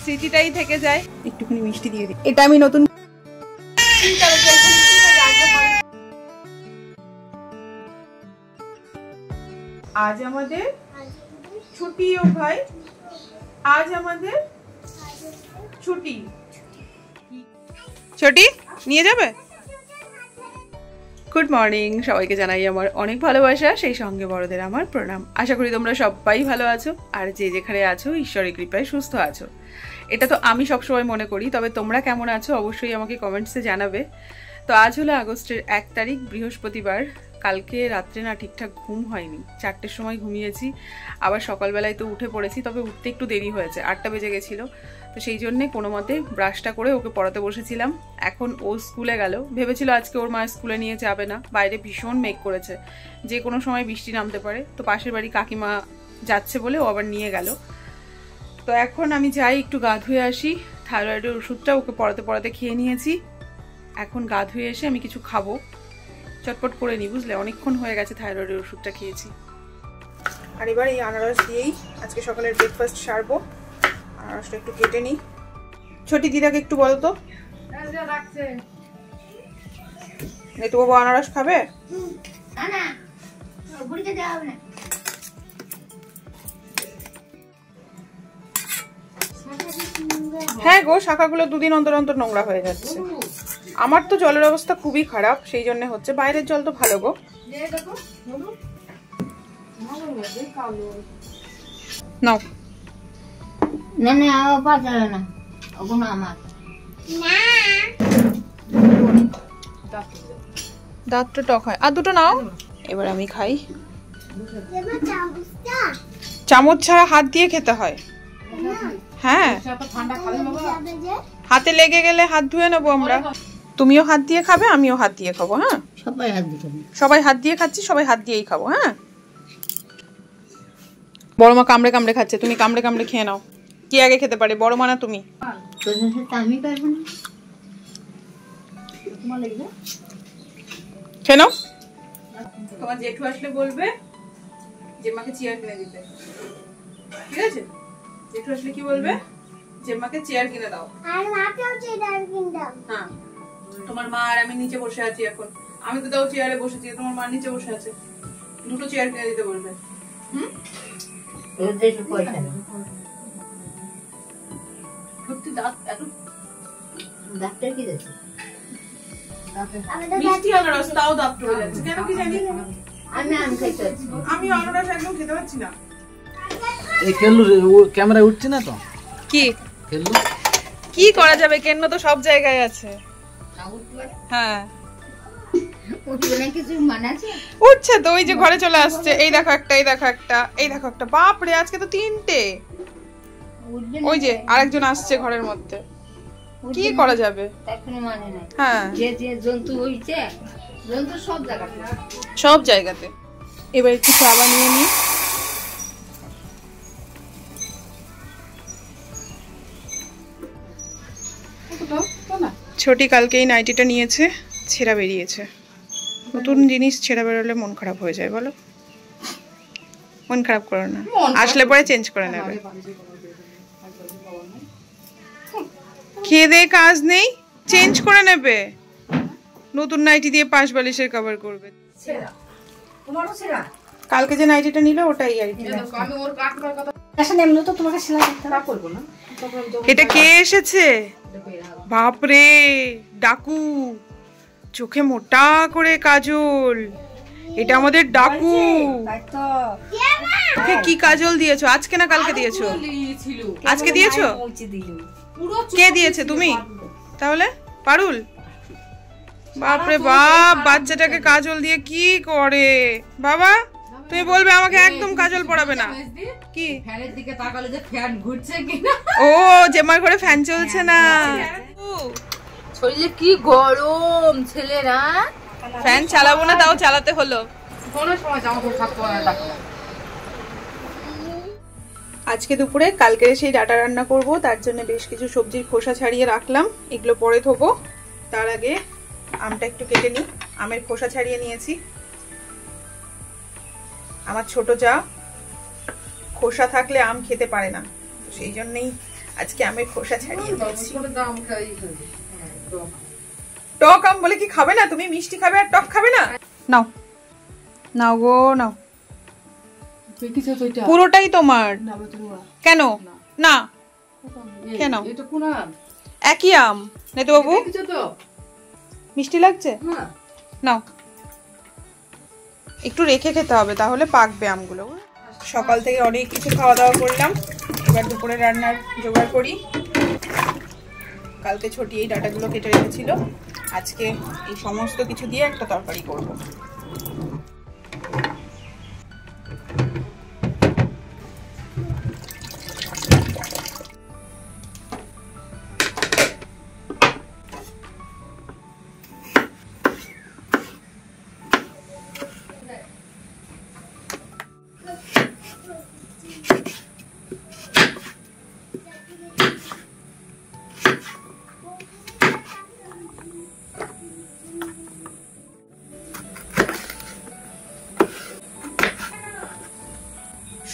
স্মৃতিটাই থেকে যায়। একটুখানি মিষ্টি দিয়ে দিই, এটা আমি নতুন। আজ আমাদের ছুটি ও ভাই, আজ আমাদের ছুটি। ছুটি নিয়ে যাবে? গুড মর্নিং, সবাইকে জানাই আমার অনেক ভালোবাসা, সেই সঙ্গে বড়দের আমার প্রণাম। আশা করি তোমরা সবাই ভালো আছো, আর যে যেখানে আছো ঈশ্বরের কৃপায় সুস্থ আছো। এটা তো আমি সবসময় মনে করি, তবে তোমরা কেমন আছো অবশ্যই আমাকে কমেন্টসে জানাবে। তো আজ হলো আগস্টের 1 তারিখ, বৃহস্পতিবার। কালকে রাত্রে না ঠিকঠাক ঘুম হয়নি, 4টের সময় ঘুমিয়েছি, আবার সকালবেলায় তো উঠে পড়েছি, তবে উঠতে একটু দেরি হয়েছে, 8টা বেজে গেছিলো। তো সেই জন্যে কোনো মতে ব্রাশটা করে ওকে পড়াতে বসেছিলাম। এখন ও স্কুলে গেল, ভেবেছিল আজকে ওর মা স্কুলে নিয়ে যাবে না, বাইরে ভীষণ মেঘ করেছে, যে কোনো সময় বৃষ্টি নামতে পারে। তো পাশের বাড়ি কাকিমা যাচ্ছে বলে ও আবার নিয়ে গেল। তো এখন আমি যাই একটু গা ধুয়ে আসি। থাইরয়েডের ওষুধটা ওকে পড়াতে পড়াতে খেয়ে নিয়েছি, এখন গা ধুয়ে এসে আমি কিছু খাবো, চটপট করে নিই, বুঝলে অনেকক্ষণ হয়ে গেছে থাইরয়েডের ওষুধটা খেয়েছি। আর এবার এই আনারস দিয়েই আজকে সকালের ব্রেকফাস্ট সারবো। আনারসটা একটু কেটে নিই। ছোটি দিদাকে একটু বলো তো, তো বাবু আনারস খাবে? হ্যাঁ গো, শাখাগুলো দুদিন অন্তর অন্তর নোংরা হয়ে যাচ্ছে। আমার তো জলের অবস্থা খুবই খারাপ, সেই জন্য হচ্ছে। বাইরের জল তো ভালো গো। নাও না না পাতালে না, ওগুলো আমার না। দাঁতটা টক হয়, আর দুটো নাও। এবার আমি খাই। চামচ ছাড়া হাত দিয়ে খেতে হয়। হ্যাঁ, হাতে লেগে গেলে হাত ধুয়ে নেবো আমরা। তুমিও হাত দিয়ে খাবে, আমিও হাত দিয়ে খাবো। হ্যাঁ, সবাই হাত দিয়ে খাচ্ছি, সবাই হাত দিয়েই খাবো। হ্যাঁ, বড় মা কামড়ে কামড়ে খাচ্ছে, তুমি কামড়ে কামড়ে খেয়ে নাও। কি আগে খেতে পারে, বড় মা না তুমি? খেয়ে নাও। তোমার জেঠু আসলে বলবে যে মাকে চেয়ার কিনে দিতে, ঠিক আছে? জেঠু আসলে কি বলবে? যে মাকে চেয়ার কিনে দাও। আর মাকেও চেয়ার কিনে দাও। হ্যাঁ, তোমার মা আর আমি নিচে বসে আছি এখন। আমি তো তাও চেয়ারে বসেছি, তোমার মা নিচে বসে আছে। দুটো চেয়ার কিনে দিতে বলবে। হুম, সত্যি দাঁত এত ডাক্তার কি দিয়েছে? মিষ্টি আনারস তাও দাঁত পড়ে যাচ্ছে, কেন কি জানি। আমি আনারস একদম খেতে পাচ্ছি না। এই কেল্লু ক্যামেরায় উঠছে না তো? কি কেল্লু? কি করা যাবে, কেন্ন তো সব জায়গায় আছে। হ্যাঁ, উঠছে তো, ওই যে ঘরে চলে আসছে। এই দেখো একটা, এই দেখো একটা, এই দেখো একটা। বাপরে, আজকে তো 3টে। ওই যে আরেকজন আসছে ঘরের মধ্যে। কি করা যাবে? হ্যাঁ, সব জায়গাতে। এবার একটু চা বানিয়ে নিই। ছোটি কালকে এই নাইটিটা নিয়েছে, ছেঁড়া বেরিয়েছে। নতুন জিনিস ছেঁড়া বেরোলে মন খারাপ হয়ে যায়, বলো? মন খারাপ করো না, আসলে পরে চেঞ্জ করে নেবে। খেয়ে দিয়ে কাজ নেই, চেঞ্জ করে নেবে। নতুন নাইটি দিয়ে পাশ বালিশের কভার করবে। কালকে যে নাইটিটা নিল ওটাই আর কি। এটা কে এসেছে? বাপরে, ডাকু, চোখে মোটা করে কাজল। এটা আমাদের ডাকু। কি কাজল দিয়েছো? আজকে না কালকে দিয়েছো? আজকে দিয়েছো? কে দিয়েছে? তুমি? তাহলে পারুল? বাপরে বাপ, বাচ্চাটাকে কাজল দিয়ে কি করে বাবা? তুমি বলবে আমাকে একদম কাজল পড়াবে না। কি ফ্যানের দিকে তাকালে যে ফ্যান ঘুরছে কিনা? ও, জেমার ঘরে ফ্যান চলছে না। শরীরে কি গরম, ছেলেরা ফ্যান চালাবো না, তাও চালাতে হলো। কোনো সময় জামা কাপড় থাকতে পারে না। আজকে দুপুরে কালকের সেই ডাটা রান্না করব, তার জন্য বেশ কিছু সবজির খোসা ছাড়িয়ে রাখলাম, এগুলো পরে ধোবো। তার আগে আমটা একটু কেটে নিই। আমের খোসা ছাড়িয়ে নিয়েছি। আমার ছোট যা খোসা থাকলে আম খেতে পারে না, সেই জন্যই আজকে আমের খোসা ছাড়িয়ে দিয়েছি। টক আম বলে কি খাবে না? তুমি মিষ্টি খাবে আর টক খাবে না? নাও নাও গো নাও, পুরোটাই তোমার। কেন না? কেন? একই আম নেতো বাবু, মিষ্টি লাগছে? নাও, একটু রেখে খেতে হবে তাহলে পাকবে আমগুলো। সকাল থেকে অনেক কিছু খাওয়া দাওয়া করলাম, এবার দুপুরে রান্নার জোগাড় করি। কালকে ছোটি এই ডাটাগুলো কেটে রেখেছিল, আজকে এই সমস্ত কিছু দিয়ে একটা তরকারি করব।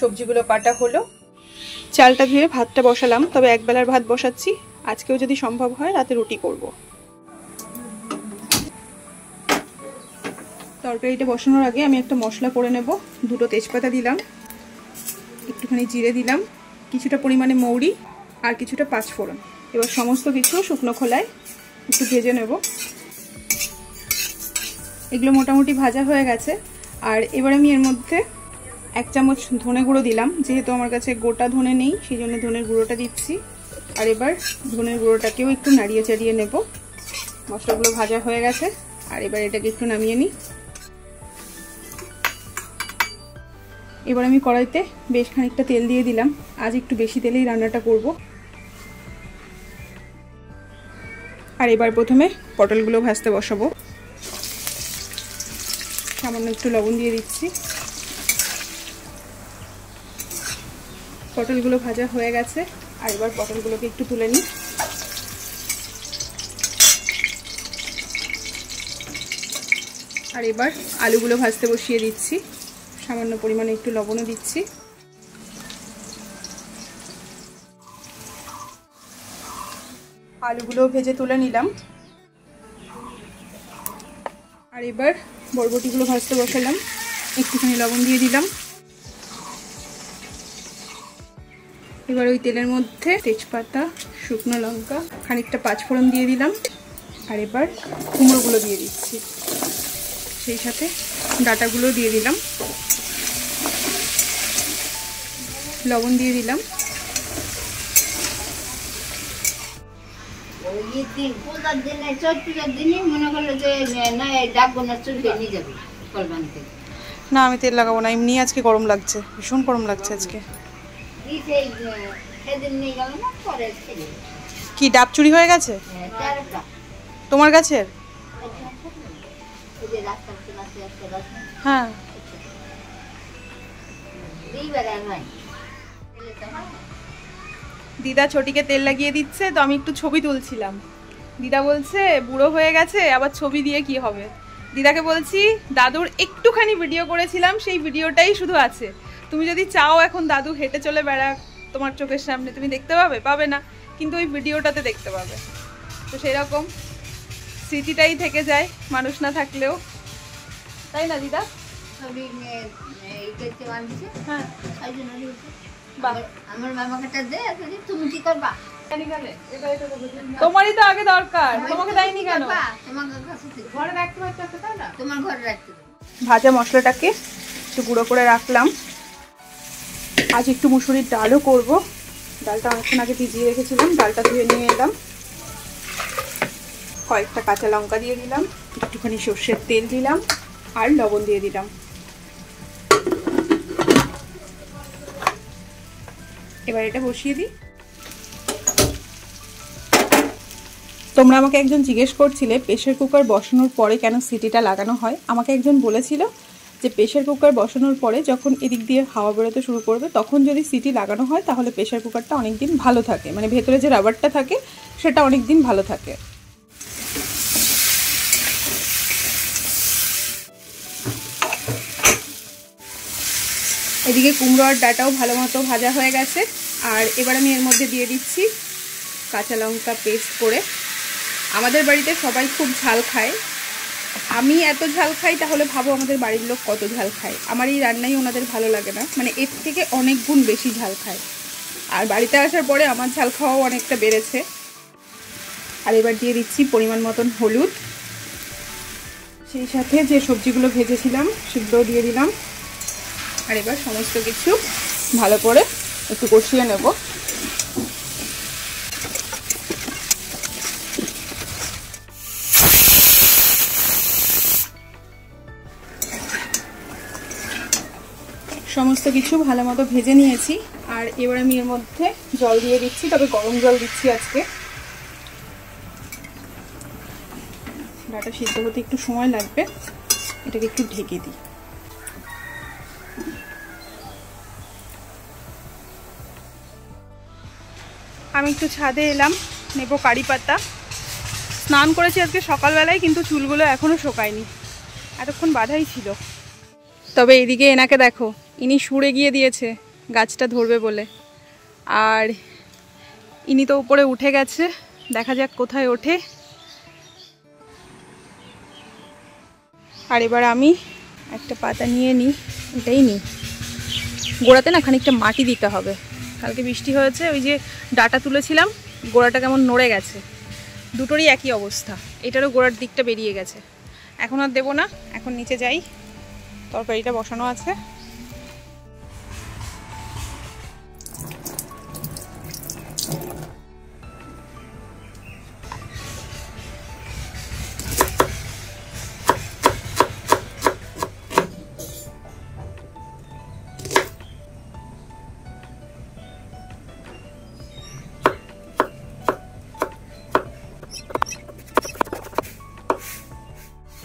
সবজিগুলো কাটা হলো, চালটা ধুয়ে ভাতটা বসালাম, তবে একবেলার ভাত বসাচ্ছি। আজকেও যদি সম্ভব হয় রাতে রুটি করব। তরকারিটা বসানোর আগে আমি একটা মশলা করে নেব। 2টো তেজপাতা দিলাম, একটুখানি জিরে দিলাম, কিছুটা পরিমাণে মৌরি আর কিছুটা পাঁচফোড়ন। এবার সমস্ত কিছু শুকনো খোলায় একটু ভেজে নেব। এগুলো মোটামুটি ভাজা হয়ে গেছে। আর এবার আমি এর মধ্যে 1 চামচ ধনে গুঁড়ো দিলাম, যেহেতু আমার কাছে গোটা ধনে নেই সেই জন্য ধনের গুঁড়োটা দিচ্ছি। আর এবার ধনের গুঁড়োটাকেও একটু নাড়িয়ে চাড়িয়ে নেব। মশলাগুলো ভাজা হয়ে গেছে, আর এবার এটাকে একটু নামিয়ে নিই। এবার আমি কড়াইতে বেশ খানিকটা তেল দিয়ে দিলাম, আজ একটু বেশি তেলেই রান্নাটা করব। আর এবার প্রথমে পটলগুলো ভাজতে বসাবো। সামান্য একটু লবণ দিয়ে দিচ্ছি। পটলগুলো ভাজা হয়ে গেছে, আর এবার পটলগুলোকে একটু তুলে নিই। আর এবার আলুগুলো ভাজতে বসিয়ে দিচ্ছি, সামান্য পরিমাণে একটু লবণও দিচ্ছি। আলুগুলো ভেজে তুলে নিলাম। আর এবার বরবটিগুলো ভাজতে বসালাম, একটুখানি লবণ দিয়ে দিলাম। এবার ওই তেলের মধ্যে তেজপাতা, শুকনো লঙ্কা, খানিকটা পাঁচফোড়ন দিয়ে দিলাম। আর এবার কুমড়োগুলো দিয়ে দিচ্ছি, সেই সাথে ডাটাগুলো দিয়ে দিলাম, লবণ দিয়ে দিলাম। না আমি তেল লাগাবো না, এমনি আজকে গরম লাগছে, ভীষণ গরম লাগছে আজকে। কি ডাব চুরি হয়ে গেছে তোমার গাছের? হ্যাঁ দিদা ছোটিকে তেল লাগিয়ে দিচ্ছে, তো আমি একটু ছবি তুলছিলাম। দিদা বলছে বুড়ো হয়ে গেছে, আবার ছবি দিয়ে কি হবে। দিদাকে বলছি দাদুর একটুখানি ভিডিও করেছিলাম, সেই ভিডিওটাই শুধু আছে। তুমি যদি চাও এখন দাদু হেঁটে চলে বেড়া তোমার চোখের সামনে, তুমি দেখতে পাবে না, কিন্তু ওই ভিডিওটাতে দেখতে পাবে। তো সেরকম স্মৃতিটাই থেকে যায় মানুষ না থাকলেও, তাই না দিদা? হ্যাঁ আমার মামাকে দে, তুমি কি করবা? তোমারই তো আগে দরকার, তোমাকে দেয়নি কেন? তোমার ঘরে রাখতে। ভাজা মশলাটাকে একটু গুঁড়ো করে রাখলাম। আজ একটু মুসুরির ডালও করব। ডালটা অনেকক্ষণ আগে ভিজিয়ে রেখেছিলাম, ডালটা ধুয়ে নিয়ে এলাম। কয়েকটা কাঁচা লঙ্কা দিয়ে দিলাম, একটুখানি সর্ষের তেল দিলাম, আর লবণ দিয়ে দিলাম। এবার এটা বসিয়ে দিই। তোমরা আমাকে একজন জিজ্ঞেস করছিলে প্রেসার কুকার বসানোর পরে কেন সিটিটা লাগানো হয়। আমাকে একজন বলেছিল যে প্রেসার কুকার বসানোর পরে যখন এদিক দিয়ে হাওয়া বেরোতে শুরু করবে তখন যদি সিটি লাগানো হয় তাহলে প্রেসার কুকারটা অনেক দিন ভালো থাকে, মানে ভেতরে যে রাবারটা থাকে সেটা অনেক দিন ভালো থাকে। এদিকে কুমড়ো আর ডাটাও ভালো মতো ভাজা হয়ে গেছে। আর এবার আমি এর মধ্যে দিয়ে দিচ্ছি কাঁচা লঙ্কা পেস্ট করে। আমাদের বাড়িতে সবাই খুব ঝাল খায়, আমি এত ঝাল খাই, তাহলে ভাবো আমাদের বাড়ির লোক কত ঝাল খায়। আমার এই রান্নাই ওনাদের ভালো লাগে না, মানে এর থেকে অনেক গুণ বেশি ঝাল খায়। আর বাড়িতে আসার পরে আমার ঝাল খাওয়াও অনেকটা বেড়েছে। আর এবার দিয়ে দিচ্ছি পরিমাণ মতন হলুদ, সেই সাথে যে সবজিগুলো ভেজেছিলাম সেগুলোও দিয়ে দিলাম। আর এবার সমস্ত কিছু ভালো করে একটু কষিয়ে নেব। সমস্ত কিছু ভালো মতো ভেজে নিয়েছি। আর এবার আমি এর মধ্যে জল দিয়ে দিচ্ছি, তবে গরম জল দিচ্ছি আজকে। ডাটা সিদ্ধ হতে একটু সময় লাগবে, এটাকে একটু ঢেকে দিই। আমি একটু ছাদে এলাম, নেব কারি পাতা। স্নান করেছি আজকে সকালবেলায়, কিন্তু চুলগুলো এখনো শোকায়নি, এতক্ষণ বাঁধাই ছিল। তবে এদিকে এনাকে দেখো, ইনি সুরে গিয়ে দিয়েছে গাছটা ধরবে বলে। আর ইনি তো উপরে উঠে গেছে, দেখা যাক কোথায় ওঠে। আর এবার আমি একটা পাতা নিয়ে নিই, এটাই নিই। গোড়াতে না খানিকটা মাটি দিতে হবে, কালকে বৃষ্টি হয়েছে, ওই যে ডাটা তুলেছিলাম গোড়াটা কেমন নড়ে গেছে, দুটোরই একই অবস্থা। এটারও গোড়ার দিকটা বেরিয়ে গেছে। এখন আর দেবো না, এখন নিচে যাই, তরকারিটা বসানো আছে।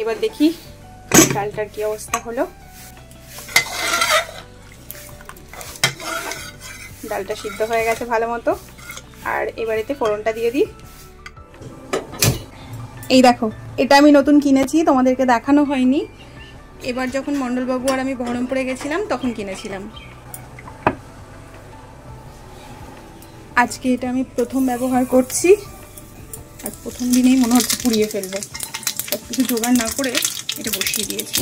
এবার দেখি ডালটার কি অবস্থা হলো। ডালটা সিদ্ধ হয়ে গেছে ভালো মতো। আর এবারেতে ফোড়নটা দিয়ে দিই। এই দেখো, এটা আমি নতুন কিনেছি, তোমাদেরকে দেখানো হয়নি। এবার যখন মণ্ডলবাবু আর আমি বহরমপুরে গেছিলাম তখন কিনেছিলাম। আজকে এটা আমি প্রথম ব্যবহার করছি, আর প্রথম দিনেই মনে হচ্ছে পুড়িয়ে ফেলবো। সব কিছু জোগাড় না করে এটা বসিয়ে দিয়েছি।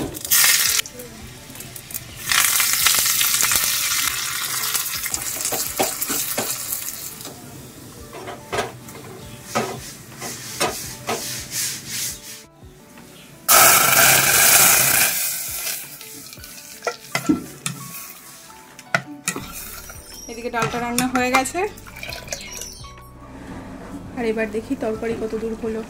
এদিকে ডালটা রান্না হয়ে গেছে। আর এবার দেখি তরকারি কত দূর হলো।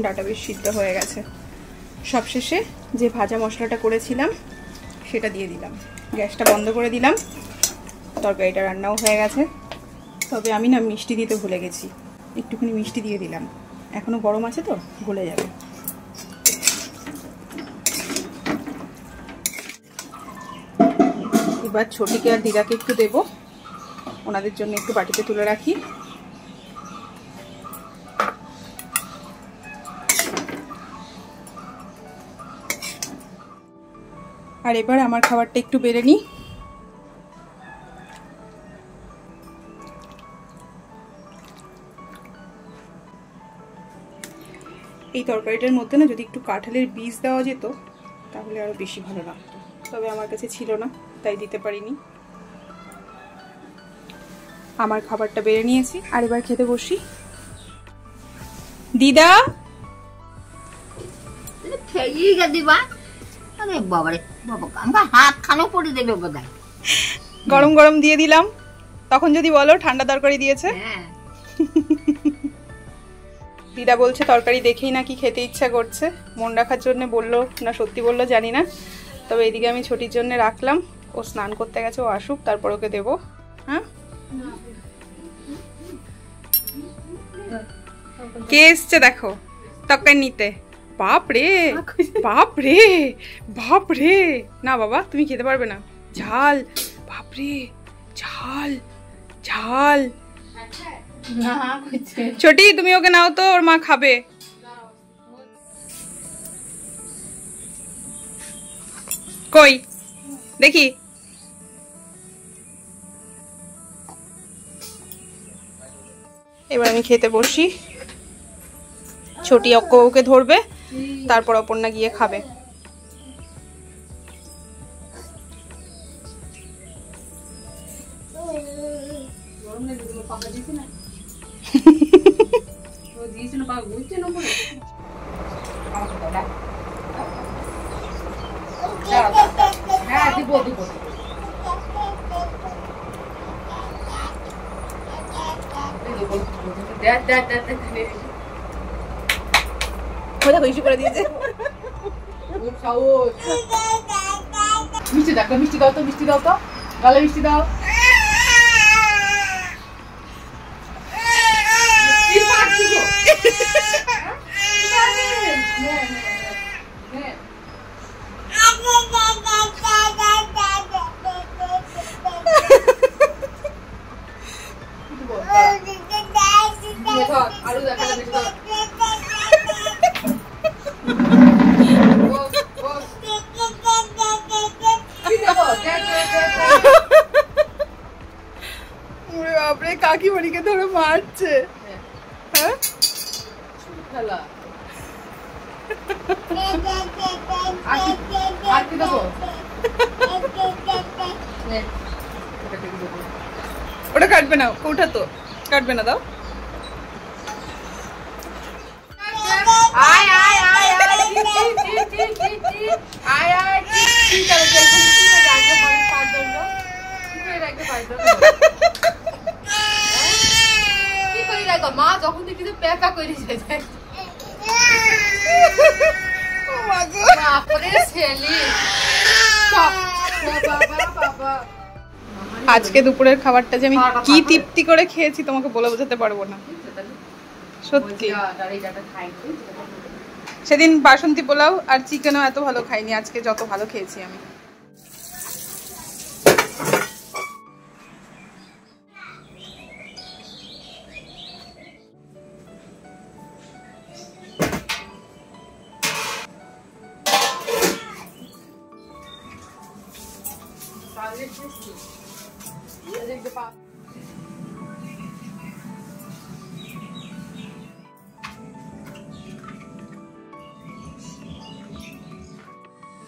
ডাটা বেশ সিদ্ধ হয়ে গেছে। সবশেষে যে ভাজা মশলাটা করেছিলাম সেটা দিয়ে দিলাম, গ্যাসটা বন্ধ করে দিলাম। তরকারিটা রান্নাও হয়ে গেছে। তবে আমি না মিষ্টি দিতে ভুলে গেছি, একটুখানি মিষ্টি দিয়ে দিলাম, এখনো গরম আছে তো গলে যাবে। এবার ছোটিকে আর দিদাকে একটু দেবো, ওনাদের জন্য একটু বাটিতে তুলে রাখি। আর এবার আমার খাবারটা একটু বেড়ে নিই। এই তরকারিটার মধ্যে না যদি একটু কাঁঠালের বীজ দেওয়া যেত তাহলে আরো বেশি ভালো লাগতো, তবে আমার কাছে ছিল না তাই দিতে পারিনি। আমার খাবারটা বেড়ে নিয়েছি, আর এবার খেতে বসি। দিদা গরম গরম দিয়ে দিলাম, তখন যদি বলো ঠান্ডা তরকারি দিয়েছে। দিদা বলছে তরকারি দেখেই নাকি খেতে ইচ্ছা করছে, মন রাখার জন্য বললো না সত্যি বললো জানি না। তবে এদিকে আমি ছোটির জন্য রাখলাম, ও স্নান করতে গেছে, ও আসুক তারপর ওকে দেবো। হ্যাঁ, কে এসছে দেখো তরকারি নিতে। বাপ রে বাপ রে বাপ রে, না বাবা তুমি খেতে পারবে না, ঝাল, বাপ রে ঝাল ঝাল। ছোটি তুমি ওকে নাও তো, ওর মা খাবে। কই দেখি। এবার আমি খেতে বসি। ছোটি অক্ককে ধরবে, তারপর অপর্ণা গিয়ে খাবে। মিষ্টি দেখো, মিষ্টি দাও তো, মিষ্টি দাও তো, গালে মিষ্টি দাও। কাকিমণিকে ধরে মারছে। হ্যাঁ ওটা কাটবে না, ওটা তো কাটবে না, দাও। মা যখন দেখি তো প্যাকা করে যায়। আজকে দুপুরের খাবারটা যে আমি কি তৃপ্তি করে খেয়েছি তোমাকে বলে বোঝাতে পারবো না, সত্যি। সেদিন বাসন্তী পোলাও আর চিকেনও এত ভালো খাইনি, আজকে যত ভালো খেয়েছি আমি।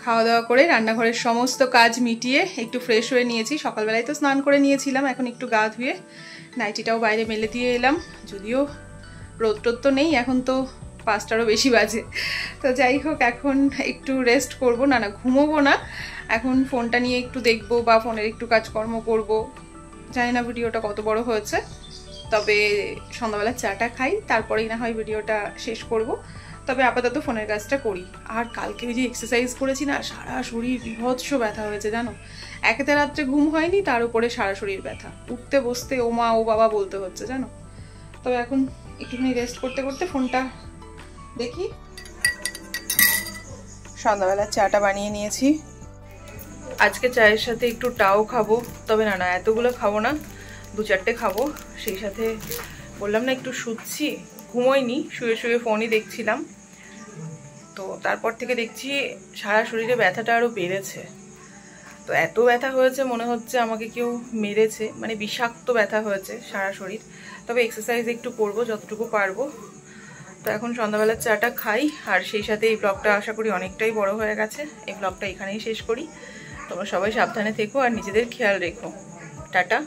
খাওয়া দাওয়া করে রান্নাঘরের সমস্ত কাজ মিটিয়ে একটু ফ্রেশ হয়ে নিয়েছি। সকালবেলায় তো স্নান করে নিয়েছিলাম, এখন একটু গা ধুয়ে নাইটিটাও বাইরে মেলে দিয়ে এলাম। যদিও রোদ টোদ তো নেই, এখন তো 5টারও বেশি বাজে। তো যাই হোক, এখন একটু রেস্ট করব, না ঘুমোবো না, এখন ফোনটা নিয়ে একটু দেখবো বা ফোনের একটু কাজকর্ম করব। জানি না ভিডিওটা কত বড় হয়েছে, তবে সন্ধ্যাবেলা চাটা খাই, তারপরেই না হয় ভিডিওটা শেষ করব। তবে আপাতত ফোনের কাজটা করি। আর কালকে ওই যে এক্সারসাইজ করেছি না, সারা শরীর বিভৎস ব্যথা হয়েছে জানো। একেতে রাত্রে ঘুম হয়নি, তার উপরে সারা শরীর ব্যথা, উঠতে বসতে ও মা ও বাবা বলতে হচ্ছে জানো। তবে এখন একটুখানি রেস্ট করতে করতে ফোনটা দেখি। সন্ধ্যাবেলা চাটা বানিয়ে নিয়েছি। আজকে চায়ের সাথে একটু টাও খাবো, তবে না এতগুলো খাবো না, 2-4টে খাবো। সেই সাথে বললাম না একটু শুচ্ছি, ঘুমোইনি, শুয়ে শুয়ে ফোনই দেখছিলাম। তো তারপর থেকে দেখছি সারা শরীরে ব্যথাটা আরও বেড়েছে। তো এত ব্যথা হয়েছে মনে হচ্ছে আমাকে কেউ মেরেছে, মানে বিষাক্ত ব্যথা হয়েছে সারা শরীর। তবে এক্সারসাইজ একটু করবো যতটুকু পারবো। তো এখন সন্ধ্যাবেলার চাটা খাই, আর সেই সাথে এই ব্লগটা আশা করি অনেকটাই বড় হয়ে গেছে। এই ব্লগটা এখানেই শেষ করি। তোমরা সবাই সাবধানে থেকো আর নিজেদের খেয়াল রেখো। টাটা।